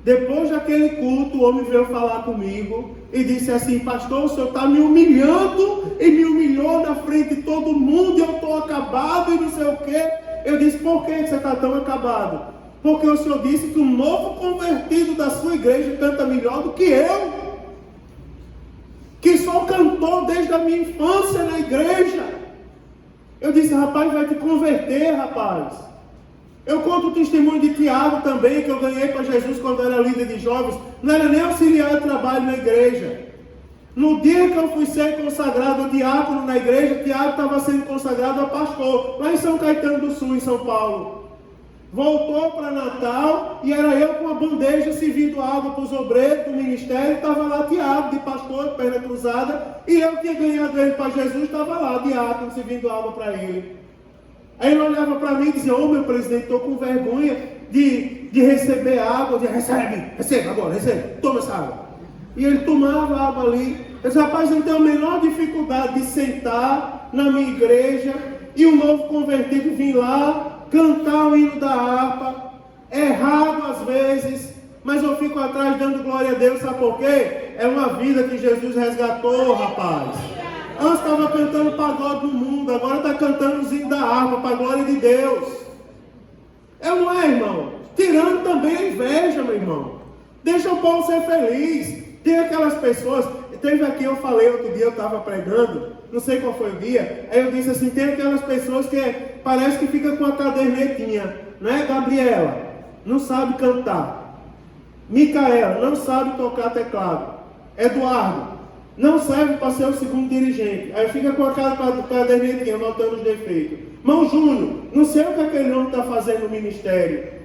depois daquele culto, o homem veio falar comigo e disse assim: pastor, o senhor está me humilhando e me humilhou na frente de todo mundo e eu estou acabado e não sei o quê. Eu disse: por que você está tão acabado? Porque o senhor disse que um novo convertido da sua igreja canta melhor do que eu, que só cantou desde a minha infância na igreja. Eu disse: rapaz, vai te converter, rapaz. Eu conto o testemunho de Tiago também, que eu ganhei para Jesus quando era líder de jovens. Não era nem auxiliar de trabalho na igreja. No dia que eu fui ser consagrado diácono na igreja, Tiago estava sendo consagrado a pastor, lá em São Caetano do Sul, em São Paulo. Voltou para Natal e era eu com a bandeja servindo água para os obreiros do ministério. Estava lá Tiago, de pastor, de perna cruzada, e eu tinha ganhado ele para Jesus, estava lá, diácono, servindo água para ele. Aí ele olhava para mim e dizia: ô meu presidente, estou com vergonha de receber água. Eu dizia: receba agora, receba, toma essa água. E ele tomava água ali. Eu disse: rapaz, eu não tenho a menor dificuldade de sentar na minha igreja e um novo convertido vir lá, cantar o hino da harpa, errado às vezes, mas eu fico atrás dando glória a Deus. Sabe por quê? É uma vida que Jesus resgatou, rapaz. Antes estava cantando pagode no mundo, agora está cantando os hinos da harpa para a glória de Deus. É ou não é, irmão? Tirando também a inveja, meu irmão. Deixa o povo ser feliz. Tem aquelas pessoas, teve aqui, eu falei outro dia, eu estava pregando, não sei qual foi o dia, aí eu disse assim: tem aquelas pessoas que parece que fica com a cadernetinha, né? Gabriela, não sabe cantar. Micaela, não sabe tocar teclado. Eduardo, não serve para ser o segundo dirigente. Aí fica com aquela cadernetinha anotando os defeitos. Irmão Júnior, não sei o que aquele homem está fazendo no ministério.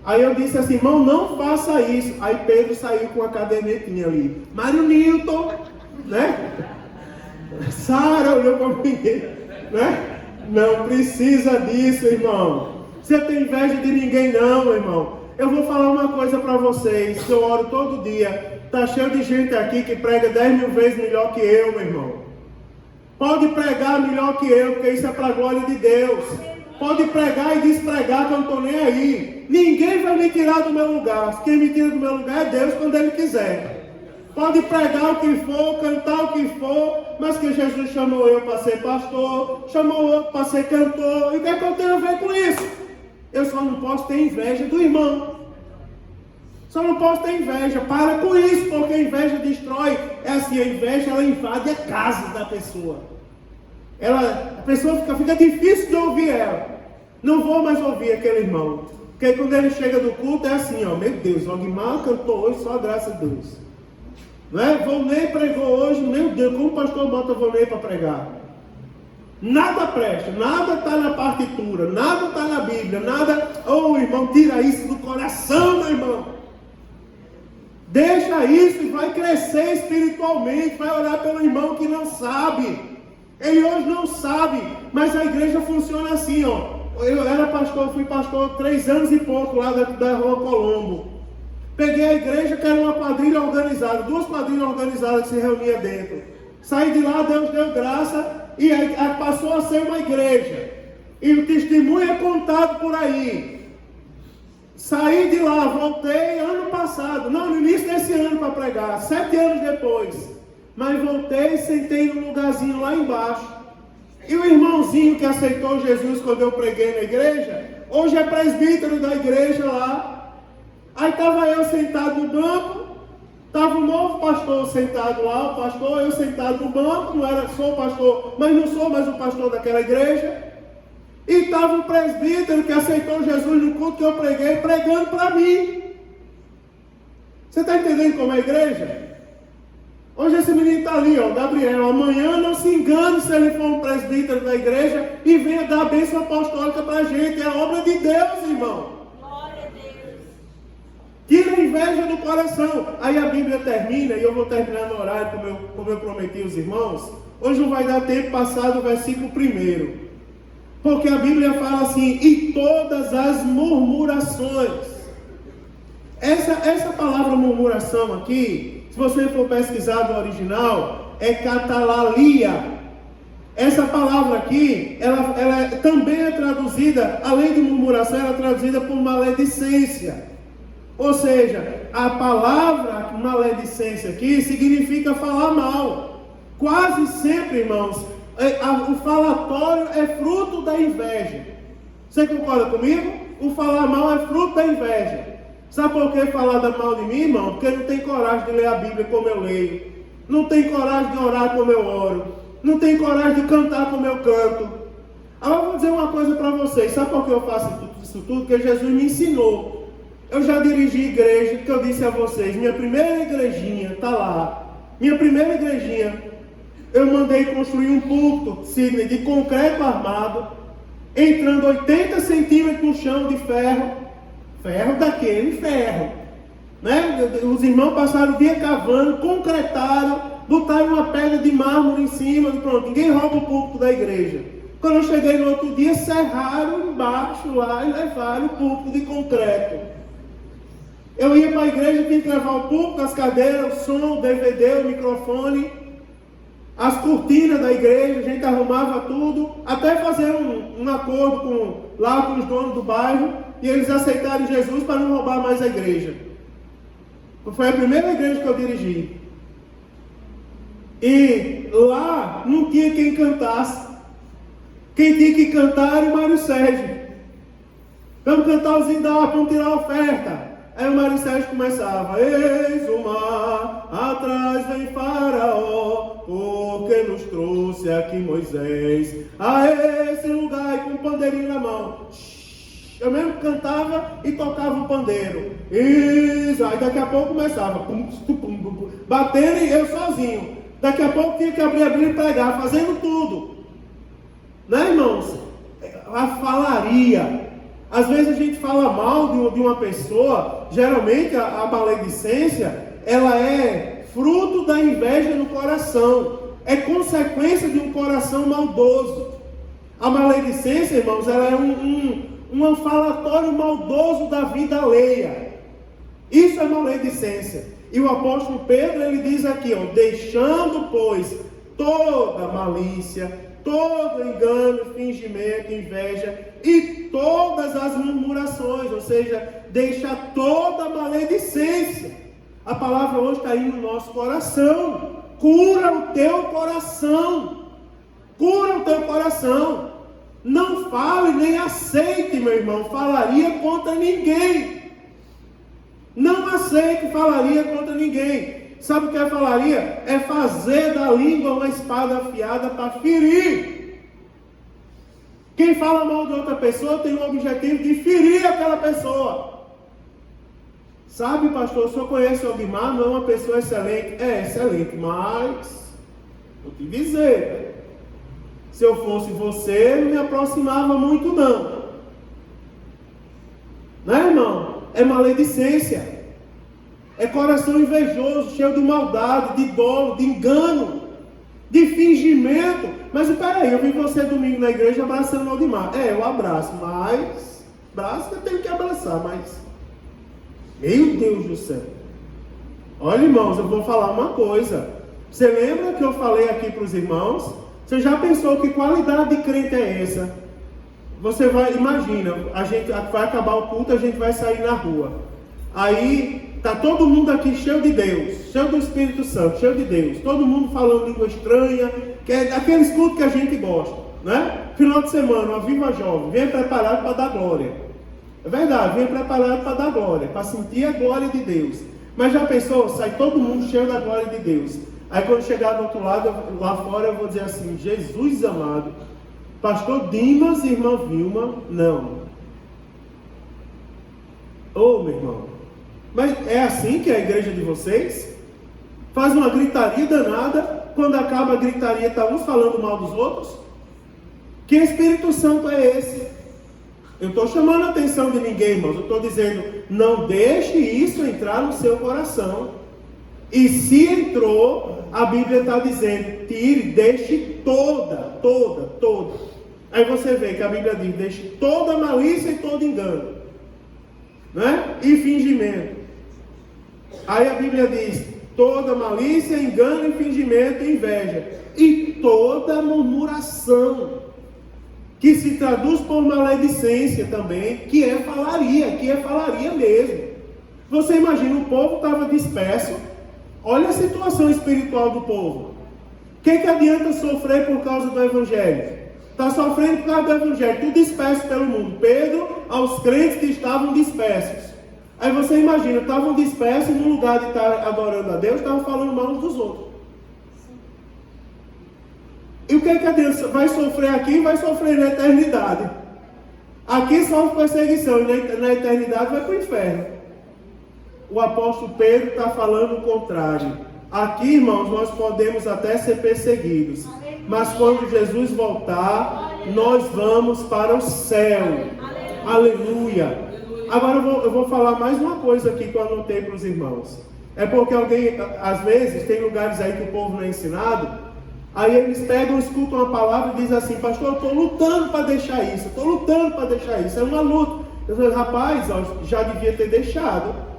Aí eu disse assim: irmão, não faça isso. Aí Pedro saiu com a cadernetinha ali. Mário Newton, né? Sara olhou para mim, né? Não precisa disso, irmão. Você tem inveja de ninguém não, meu irmão. Eu vou falar uma coisa para vocês, que eu oro todo dia. Está cheio de gente aqui que prega 10.000 vezes melhor que eu, meu irmão. Pode pregar melhor que eu, porque isso é para a glória de Deus. Pode pregar e despregar, que eu não estou nem aí. Ninguém vai me tirar do meu lugar. Quem me tira do meu lugar é Deus, quando Ele quiser. Pode pregar o que for, cantar o que for, mas que Jesus chamou eu para ser pastor, chamou outro para ser cantor. E o que é que eu tenho a ver com isso? Eu só não posso ter inveja do irmão. Só não posso ter inveja. Para com isso, porque a inveja destrói. É assim, a inveja ela invade a casa da pessoa. A pessoa fica difícil de ouvir ela. Não vou mais ouvir aquele irmão. Porque quando ele chega do culto é assim, ó: meu Deus, o Guimar cantou hoje, só graças a Deus. Não é? Volney pregou hoje, meu Deus, como o pastor bota Volney para pregar? Nada presta, nada está na partitura, nada está na Bíblia, nada. Oh, irmão, tira isso do coração, meu irmão. Deixa isso e vai crescer espiritualmente, vai orar pelo irmão que não sabe. Ele hoje não sabe, mas a igreja funciona assim, ó. Eu era pastor, fui pastor 3 anos e pouco lá da Rua Colombo. Peguei a igreja que era uma quadrilha organizada, 2 quadrilhas organizadas que se reuniam dentro. Saí de lá, Deus deu graça e passou a ser uma igreja. E o testemunho é contado por aí. Saí de lá, voltei ano passado, não, no início desse ano para pregar, 7 anos depois. Mas voltei e sentei num lugarzinho lá embaixo. E o irmãozinho que aceitou Jesus quando eu preguei na igreja, hoje é presbítero da igreja lá. Aí estava eu sentado no banco, estava o novo pastor sentado lá, o pastor, eu sentado no banco, sou pastor, mas não sou mais o pastor daquela igreja. E estava um presbítero que aceitou Jesus no culto que eu preguei, pregando para mim. Você está entendendo como é a igreja? Hoje esse menino está ali, ó, Gabriel. Amanhã não se engane se ele for um presbítero da igreja e venha dar a bênção apostólica para a gente. É a obra de Deus, irmão. Glória a Deus. Tira a inveja do coração. Aí a Bíblia termina, e eu vou terminar no horário como eu prometi aos irmãos. Hoje não vai dar tempo passar do versículo 1. Porque a Bíblia fala assim, e todas as murmurações. Essa palavra murmuração aqui, se você for pesquisar no original, é catalalia. Essa palavra aqui, ela também é traduzida, além de murmuração, ela é traduzida por maledicência. Ou seja, a palavra maledicência aqui significa falar mal. Quase sempre, irmãos, o falatório é fruto da inveja. Você concorda comigo? O falar mal é fruto da inveja. Sabe por que falar mal de mim, irmão? Porque não tem coragem de ler a Bíblia como eu leio. Não tem coragem de orar como eu oro. Não tem coragem de cantar como eu canto. Agora eu vou dizer uma coisa para vocês. Sabe por que eu faço isso tudo? Porque Jesus me ensinou. Eu já dirigi igreja, que eu disse a vocês. Minha primeira igrejinha está lá. Minha primeira igrejinha. Eu mandei construir um púlpito, Sidney, de concreto armado, entrando 80 centímetros no chão de ferro. Ferro daquele ferro. Né? Os irmãos passaram o dia cavando, concretaram, botaram uma pedra de mármore em cima, e pronto, ninguém rouba o púlpito da igreja. Quando eu cheguei no outro dia, serraram embaixo lá e levaram o púlpito de concreto. Eu ia para a igreja, tinha que levar o púlpito, as cadeiras, o som, o DVD, o microfone, as cortinas da igreja, a gente arrumava tudo, até fazer um acordo com os donos do bairro, e eles aceitaram Jesus para não roubar mais a igreja. Foi a primeira igreja que eu dirigi. E lá não tinha quem cantasse. Quem tinha que cantar era o Mário Sérgio. Vamos cantar os hindá, vamos tirar a oferta. Aí o Mário Sérgio começava: eis o mar, atrás vem Faraó, porque nos trouxe aqui Moisés a esse lugar, e com o pandeirinho na mão. Eu mesmo cantava e tocava o pandeiro. Isso, aí daqui a pouco começava batendo, e eu sozinho. Daqui a pouco tinha que abrir a Bíblia e pregar, fazendo tudo. Né, irmãos? A falaria. Às vezes a gente fala mal de uma pessoa. Geralmente a maledicência, ela é fruto da inveja no coração. É consequência de um coração maldoso. A maledicência, irmãos, ela é um falatório maldoso da vida alheia. Isso é maledicência. E o apóstolo Pedro, ele diz aqui, ó, deixando, pois, toda malícia, todo engano, fingimento, inveja e todas as murmurações, ou seja, deixa toda maledicência. A palavra hoje está aí no nosso coração. Cura o teu coração. Cura o teu coração. Não fale nem aceite, meu irmão, falaria contra ninguém. Não aceite falaria contra ninguém. Sabe o que é falaria? É fazer da língua uma espada afiada para ferir. Quem fala mal de outra pessoa tem o objetivo de ferir aquela pessoa. Sabe, pastor, o senhor conhece o Ogmar, não é uma pessoa excelente? É excelente, mas vou te dizer, se eu fosse você, não me aproximava muito não. Né, irmão? É maledicência. É coração invejoso, cheio de maldade, de dolo, de engano, de fingimento. Mas peraí, eu vi você domingo na igreja abraçando o Ogmar. É, eu abraço, mas abraço eu tenho que abraçar, mas meu Deus do céu. Olha, irmãos, eu vou falar uma coisa. Você lembra que eu falei aqui para os irmãos? Você já pensou que qualidade de crente é essa? Você vai, imagina, a gente vai acabar o culto, a gente vai sair na rua. Aí tá todo mundo aqui cheio de Deus, cheio do Espírito Santo, cheio de Deus. Todo mundo falando língua estranha, que é daqueles cultos que a gente gosta, né? Final de semana, uma Viva Jovem, vem preparado para dar glória. É verdade, vem preparado para dar glória, para sentir a glória de Deus. Mas já pensou, sai todo mundo cheio da glória de Deus. Aí quando chegar do outro lado, lá fora, eu vou dizer assim: Jesus amado, pastor Dimas e irmã Vilma, não. Ô, meu irmão, mas é assim que é a igreja de vocês? Faz uma gritaria danada, quando acaba a gritaria está uns falando mal dos outros? Que Espírito Santo é esse? Eu estou chamando a atenção de ninguém, irmãos. Eu estou dizendo, não deixe isso entrar no seu coração. E se entrou, a Bíblia está dizendo, tire, deixe toda. Aí você vê que a Bíblia diz, deixe toda malícia e todo engano, né? E fingimento. Aí a Bíblia diz, toda malícia, engano e fingimento e inveja. E toda murmuração, que se traduz por maledicência também, que é falaria mesmo. Você imagina, o povo estava disperso. Olha a situação espiritual do povo. O que adianta sofrer por causa do Evangelho? Está sofrendo por causa do Evangelho, tudo disperso pelo mundo. Pedro aos crentes que estavam dispersos. Aí você imagina, estavam dispersos e no lugar de estar adorando a Deus, estavam falando mal uns dos outros. E o que adianta? Vai sofrer aqui e vai sofrer na eternidade. Aqui sofre perseguição e na eternidade vai para o inferno. O apóstolo Pedro está falando o contrário. Aqui, irmãos, nós podemos até ser perseguidos, mas quando Jesus voltar, nós vamos para o céu. Aleluia. Agora eu vou falar mais uma coisa aqui que eu anotei para os irmãos. É porque alguém, às vezes, tem lugares aí que o povo não é ensinado. Aí eles pegam, escutam a palavra e dizem assim: pastor, eu estou lutando para deixar isso, é uma luta. Eu falo, rapaz, já devia ter deixado.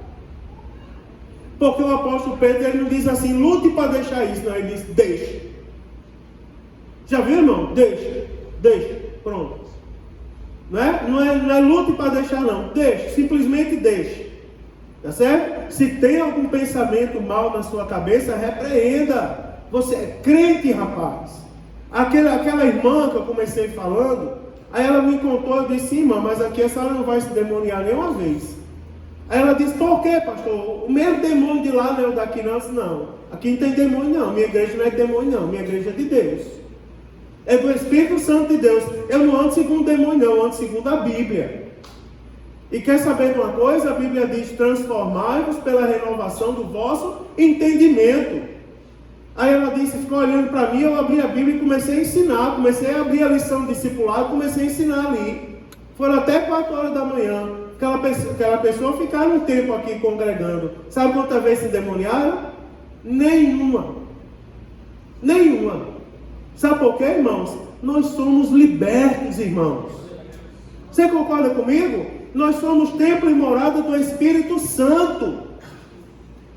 Porque o apóstolo Pedro, ele não diz assim, lute para deixar isso, não, ele diz, deixe. Já viu, irmão? Deixe, pronto. Não é lute para deixar, não, deixe, simplesmente deixe. Tá certo? Se tem algum pensamento mal na sua cabeça, repreenda. Você é crente, rapaz. Aquela irmã que eu comecei falando, aí ela me contou, eu disse, sim, irmã, mas aqui a senhora não vai se demoniar nenhuma vez. Aí ela disse, por quê, pastor? O mesmo demônio de lá não é o daqui, não. Eu disse, não, aqui não tem demônio, não. Minha igreja não é de demônio, não. Minha igreja é de Deus. É do Espírito Santo de Deus. Eu não ando segundo o demônio, não. Eu ando segundo a Bíblia. E quer saber de uma coisa? A Bíblia diz, transformai-vos pela renovação do vosso entendimento. Aí ela disse, ficou olhando para mim, eu abri a Bíblia e comecei a ensinar. Comecei a abrir a lição de discipulado, comecei a ensinar ali. Foram até 4 horas da manhã. Aquela pessoa ficaram um tempo aqui congregando. Sabe quantas vezes se endemoniaram? Nenhuma. Sabe por quê, irmãos? Nós somos libertos, irmãos. Você concorda comigo? Nós somos templo e morada do Espírito Santo.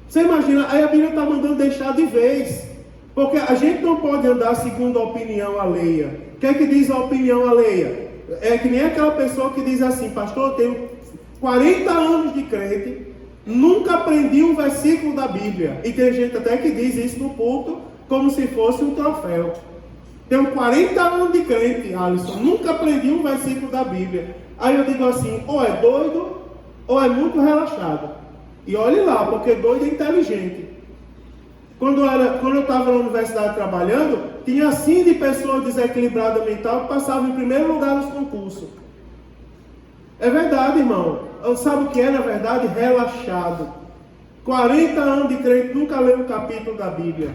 Você imagina, aí a Bíblia está mandando deixar de vez. Porque a gente não pode andar segundo a opinião alheia. O que é que diz a opinião alheia? É que nem aquela pessoa que diz assim, pastor, eu tenho 40 anos de crente, nunca aprendi um versículo da Bíblia. E tem gente até que diz isso no culto, como se fosse um troféu. Tenho 40 anos de crente, Alisson, nunca aprendi um versículo da Bíblia. Aí eu digo assim, ou é doido, ou é muito relaxado. E olhe lá, porque doido é inteligente. Quando eu estava na universidade trabalhando, tinha assim de pessoas desequilibradas mental que passavam em primeiro lugar nos concursos. É verdade, irmão. Sabe o que é, na verdade? Relaxado. 40 anos de crente, nunca leu um capítulo da Bíblia.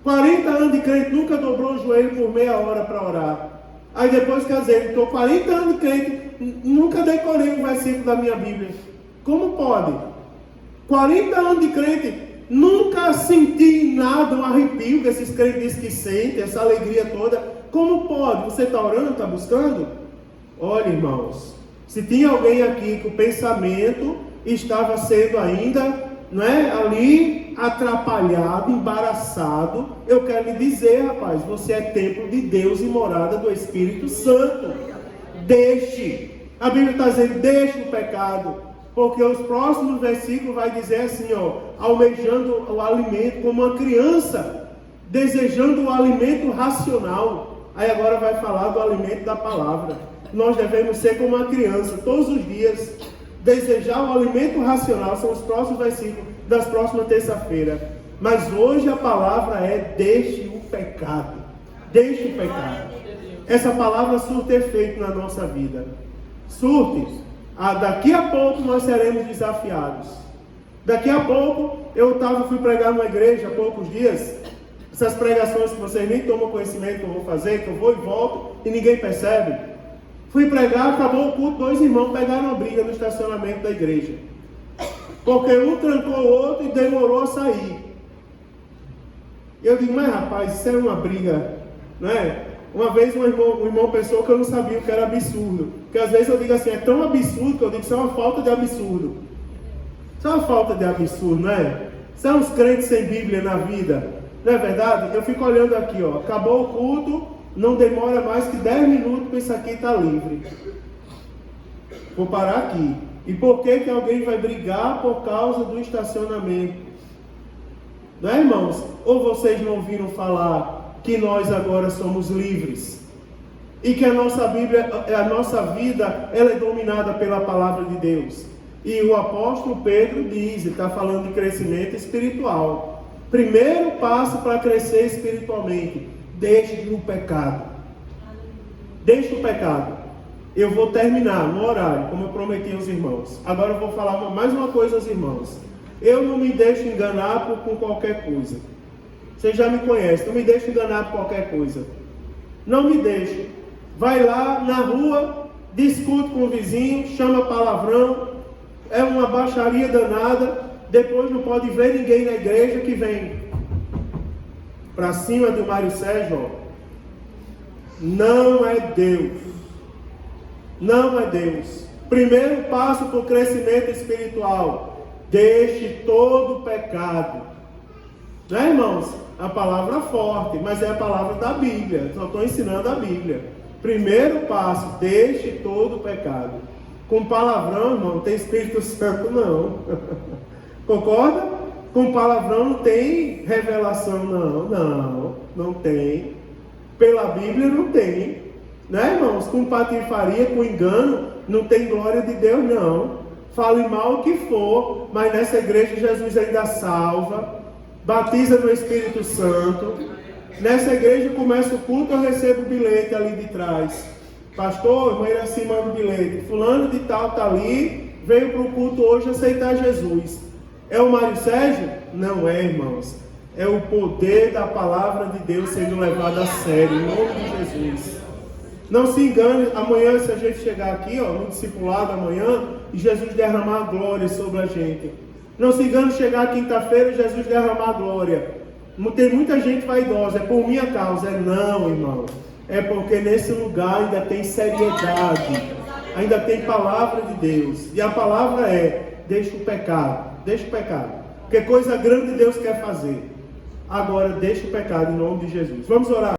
40 anos de crente, nunca dobrou o joelho por meia hora para orar. Aí depois quer dizer, estou 40 anos de crente, nunca decorei um versículo da minha Bíblia. Como pode? 40 anos de crente, nunca senti nada, um arrepio desses crentes que sentem, essa alegria toda. Como pode? Você está orando, está buscando? Olha, irmãos, se tinha alguém aqui que o pensamento estava sendo ainda, ali atrapalhado, embaraçado, eu quero lhe dizer, rapaz, você é templo de Deus e morada do Espírito Santo. deixe. A Bíblia está dizendo, deixe o pecado. Porque os próximos versículos vai dizer assim, ó, almejando o alimento como uma criança, desejando o alimento racional. Aí agora vai falar do alimento da palavra. Nós devemos ser como uma criança, todos os dias, desejar o alimento racional. São os próximos versículos das próximas terça-feira. Mas hoje a palavra é, deixe o pecado. Deixe o pecado. Essa palavra surte efeito na nossa vida. Surte. Daqui a pouco nós seremos desafiados. Daqui a pouco, fui pregar numa igreja há poucos dias. Essas pregações que vocês nem tomam conhecimento que eu vou fazer, que eu vou e volto e ninguém percebe. Fui pregar, acabou o culto, 2 irmãos pegaram uma briga no estacionamento da igreja. Porque um trancou o outro e demorou a sair. Eu digo, mas rapaz, isso é uma briga, não é? Uma vez um irmão pensou que eu não sabia o que era absurdo. Porque às vezes eu digo assim, é tão absurdo que eu digo que isso é uma falta de absurdo. Isso é uma falta de absurdo, não é? São os crentes sem Bíblia na vida. Não é verdade? Eu fico olhando aqui, ó. Acabou o culto, não demora mais que 10 minutos para isso aqui estar livre. Vou parar aqui. E por que alguém vai brigar por causa do estacionamento? Não é, irmãos? Ou vocês não ouviram falar que nós agora somos livres e que a nossa vida, ela é dominada pela palavra de Deus? E o apóstolo Pedro diz, está falando de crescimento espiritual. Primeiro passo para crescer espiritualmente, deixe o pecado. Deixe o pecado. Eu vou terminar no horário, como eu prometi aos irmãos. Agora eu vou falar mais uma coisa aos irmãos. Eu não me deixo enganar com qualquer coisa. Vocês já me conhecem, não me deixe enganar por qualquer coisa. Não me deixe. Vai lá na rua, discute com o vizinho, chama palavrão, é uma baixaria danada, depois não pode ver ninguém na igreja que vem para cima do Mário Sérgio. Ó. Não é Deus. Não é Deus. Primeiro passo para o crescimento espiritual. Deixe todo o pecado. Não é, irmãos? A palavra forte, mas é a palavra da Bíblia. Só estou ensinando a Bíblia. Primeiro passo, deixe todo o pecado. Com palavrão, irmão, não tem Espírito Santo, não. Concorda? Com palavrão não tem revelação, não tem. Pela Bíblia não tem. Né, irmãos? Com patifaria, com engano, não tem glória de Deus, não. Fale mal o que for, mas nessa igreja Jesus ainda salva, batiza no Espírito Santo. Nessa igreja começa o culto, eu recebo o bilhete ali de trás. Pastor, irmã Iraci manda o bilhete. Fulano de tal está ali, veio para o culto hoje aceitar Jesus. É o Mário Sérgio? Não é, irmãos. É o poder da palavra de Deus sendo levado a sério, em nome de Jesus. Não se engane, amanhã se a gente chegar aqui, ó, no discipulado amanhã, e Jesus derramar glória sobre a gente. Não se engane chegar quinta-feira e Jesus derramar glória. Tem muita gente vaidosa, é por minha causa. Não, irmão. É porque nesse lugar ainda tem seriedade. Ainda tem palavra de Deus. E a palavra é, deixa o pecado. Deixa o pecado. Porque coisa grande Deus quer fazer. Agora deixa o pecado em nome de Jesus. Vamos orar.